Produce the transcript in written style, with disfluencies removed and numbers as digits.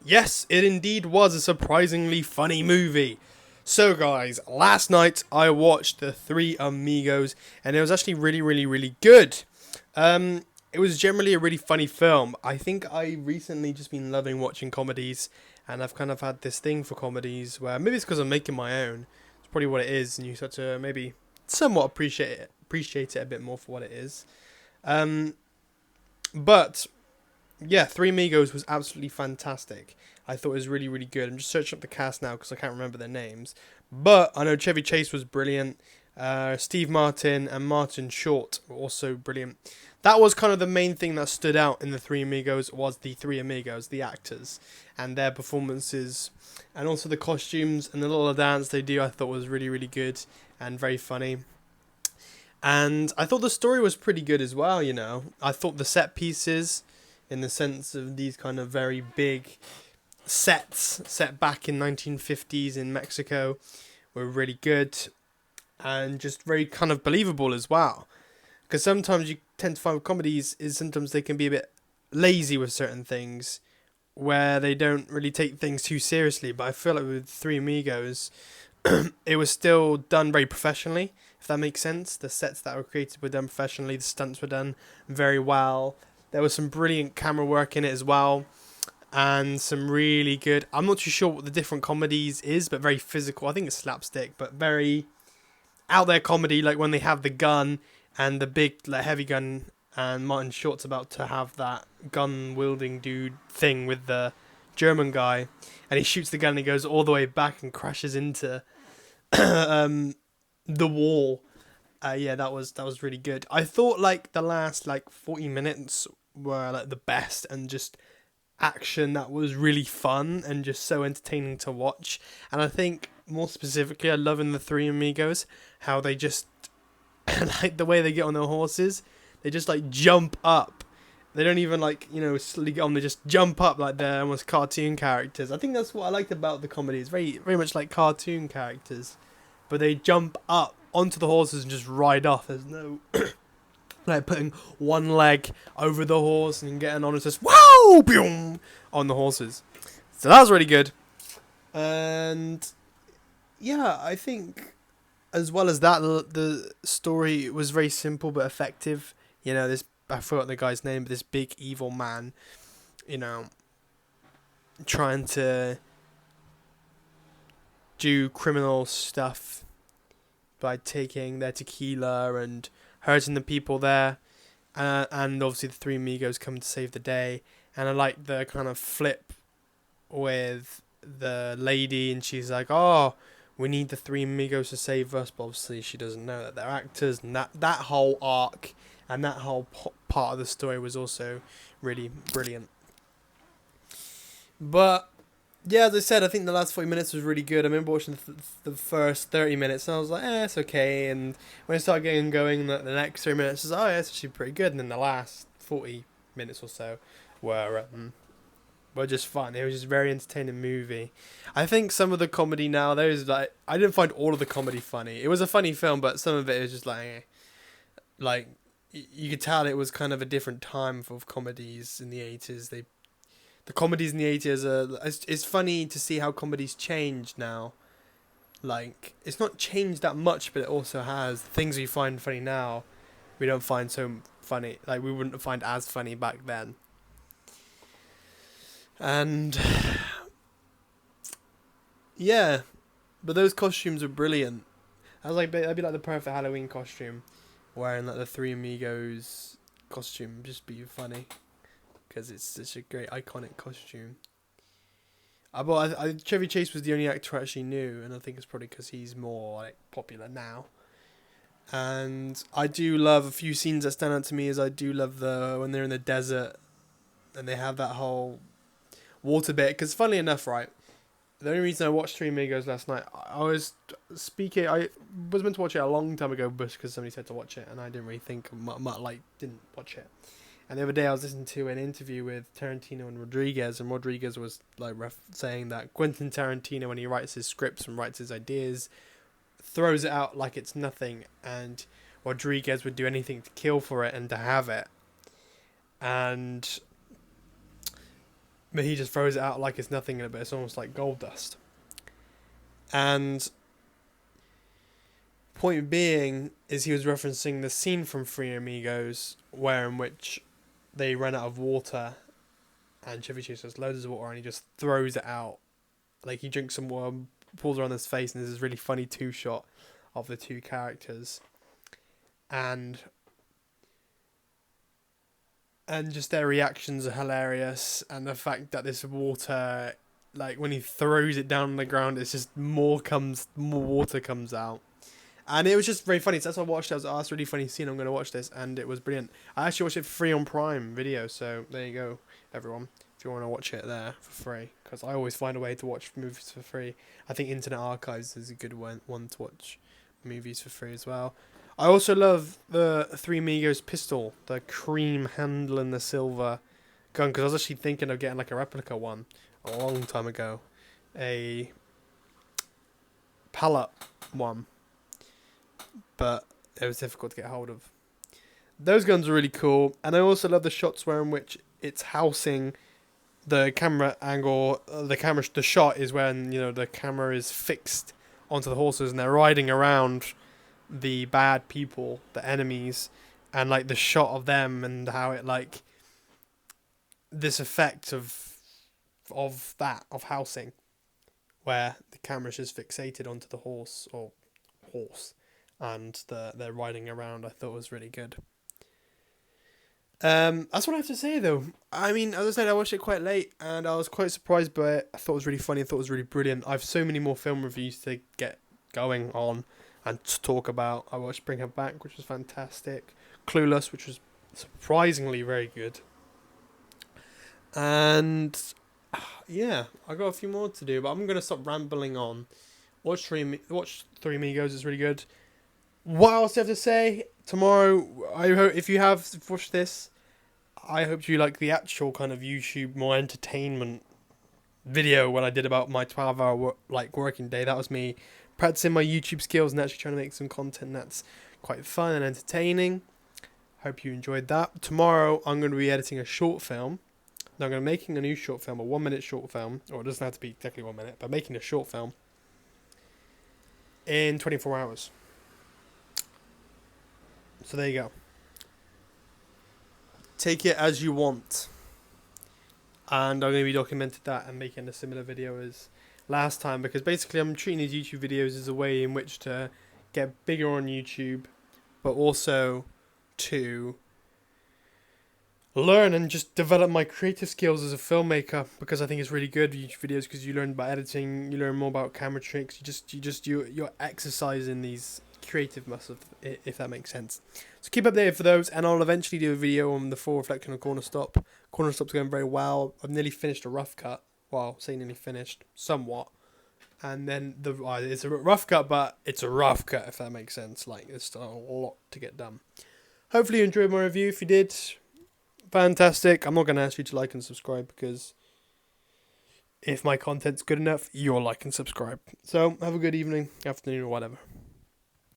Yes, it indeed was a surprisingly funny movie. So, guys, last night I watched The Three Amigos, and it was actually really, really, really good. Um, it was generally a really funny film. I think I recently just been loving watching comedies, and I've kind of had this thing for comedies where maybe it's because I'm making my own. It's probably what it is, and you start to maybe somewhat appreciate it a bit more for what it is. Um, but yeah, Three Amigos was absolutely fantastic. I thought it was really, really good. I'm just searching up the cast now because I can't remember their names. But I know Chevy Chase was brilliant. Steve Martin and Martin Short were also brilliant. That was kind of the main thing that stood out in the Three Amigos was the Three Amigos, the actors, and their performances, and also the costumes and the little dance they do. I thought was really, really good and very funny. And I thought the story was pretty good as well. I thought the set pieces in the sense of these kind of very big sets set back in 1950s in Mexico were really good and just very kind of believable as well. Because sometimes you tend to find with comedies is sometimes they can be a bit lazy with certain things where they don't really take things too seriously. But I feel like with Three Amigos, it was still done very professionally, if that makes sense. The sets that were created were done professionally, the stunts were done very well. There was some brilliant camera work in it as well, and some really good. I'm not too sure what the different comedies is, but very physical. I think it's slapstick, but very out there comedy. Like when they have the gun and the big like heavy gun, and Martin Short's about to have that gun wielding dude thing with the German guy, and he shoots the gun and he goes all the way back and crashes into the wall. Yeah, that was really good. I thought like the last like 40 minutes were like the best, and just action that was really fun and just so entertaining to watch. And I think more specifically, I love in the Three Amigos how they just like the way they get on their horses. They just like jump up. They don't even like slowly get on. They just jump up like they're almost cartoon characters. I think that's what I liked about the comedy. It's very very much like cartoon characters, but they jump up onto the horses and just ride off. There's no like putting one leg over the horse and getting on and just wow, boom, on the horses. So that was really good. And yeah, I think as well as that, the story was very simple but effective. This I forgot the guy's name, but this big evil man, you know, trying to do criminal stuff by taking their tequila and hurting the people there, and obviously the Three Amigos come to save the day. And I like the kind of flip with the lady, and she's like, "Oh, we need the Three Amigos to save us," but obviously she doesn't know that they're actors, and that whole arc and that whole part of the story was also really brilliant. But yeah, as I said, I think the last 40 minutes was really good. I remember watching the first 30 minutes and I was like, it's okay. And when I started getting going, the next 3 minutes, I was like, oh, yeah, it's actually pretty good. And then the last 40 minutes or so were just fun. It was just a very entertaining movie. I think some of the comedy now, there's like, I didn't find all of the comedy funny. It was a funny film, but some of it is just like you could tell it was kind of a different time for comedies in the 80s. The comedies in the 80s it's funny to see how comedies change now. Like, it's not changed that much, but it also has. Things we find funny now, we don't find so funny. Like, we wouldn't find as funny back then. And, yeah. But those costumes are brilliant. I was like, that'd be like the perfect Halloween costume. Wearing, like, the Three Amigos costume. Just be funny. Because it's such a great iconic costume. Chevy Chase was the only actor I actually knew, and I think it's probably because he's more like popular now. And I do love a few scenes that stand out to me. Is I do love when they're in the desert and they have that whole water bit. Because funnily enough, right, the only reason I watched Three Amigos last night, I was meant to watch it a long time ago, but because somebody said to watch it, and I didn't really think, didn't watch it. And the other day I was listening to an interview with Tarantino and Rodriguez was like saying that Quentin Tarantino, when he writes his scripts and writes his ideas, throws it out like it's nothing, and Rodriguez would do anything to kill for it and to have it. And but he just throws it out like it's nothing in it, but it's almost like gold dust. And point being is he was referencing the scene from Three Amigos where in which they ran out of water and Chevy Chase has loads of water and he just throws it out. Like he drinks some water, pulls it on his face, and there's this really funny two-shot of the two characters. And just their reactions are hilarious, and the fact that this water, like when he throws it down on the ground, it's just more water comes out. And it was just very funny. So that's why I watched it. I was like, oh, that's a really funny scene. I'm going to watch this. And it was brilliant. I actually watched it for free on Prime Video. So there you go, everyone. If you want to watch it there for free. Because I always find a way to watch movies for free. I think Internet Archives is a good one to watch movies for free as well. I also love the Three Amigos pistol. The cream handle and the silver gun. Because I was actually thinking of getting like a replica one a long time ago. A pallet one. But it was difficult to get hold of. Those guns are really cool, and I also love the shots where in which it's housing the camera angle. The shot is when the camera is fixed onto the horses and they're riding around the bad people, the enemies, and like the shot of them and how it like this effect of housing, where the camera's just fixated onto the horse and they're riding around. I thought was really good. That's what I have to say though. I mean, as I said, I watched it quite late and I was quite surprised by it. I thought it was really funny. I thought it was really brilliant. I have so many more film reviews to get going on and to talk about. I watched Bring Her Back, which was fantastic. Clueless, which was surprisingly very good. And yeah, I got a few more to do, but I'm gonna stop rambling on. Watch Three Amigos. It's really good. What else do I have to say? Tomorrow, I hope if you have watched this, I hope you like the actual kind of YouTube more entertainment video when I did about my 12-hour working day. That was me practicing my YouTube skills and actually trying to make some content that's quite fun and entertaining. Hope you enjoyed that. Tomorrow, I'm going to be editing a short film. Now, I'm going to be making a new short film, a 1-minute short film, or it doesn't have to be exactly 1 minute, but making a short film in 24 hours. So there you go. Take it as you want. And I'm going to be documenting that and making a similar video as last time, because basically I'm treating these YouTube videos as a way in which to get bigger on YouTube, but also to learn and just develop my creative skills as a filmmaker, because I think it's really good YouTube videos because you learn about editing, you learn more about camera tricks, you're exercising these creative muscles, if that makes sense. So keep updated for those, and I'll eventually do a video on the full reflection of Corner Stop. Corner Stop's going very well. I've nearly finished a rough cut. Well, say nearly finished, somewhat. And then it's a rough cut, but it's a rough cut, if that makes sense. Like, there's still a lot to get done. Hopefully you enjoyed my review. If you did, fantastic. I'm not going to ask you to like and subscribe, because if my content's good enough, you'll like and subscribe. So, have a good evening, afternoon, or whatever.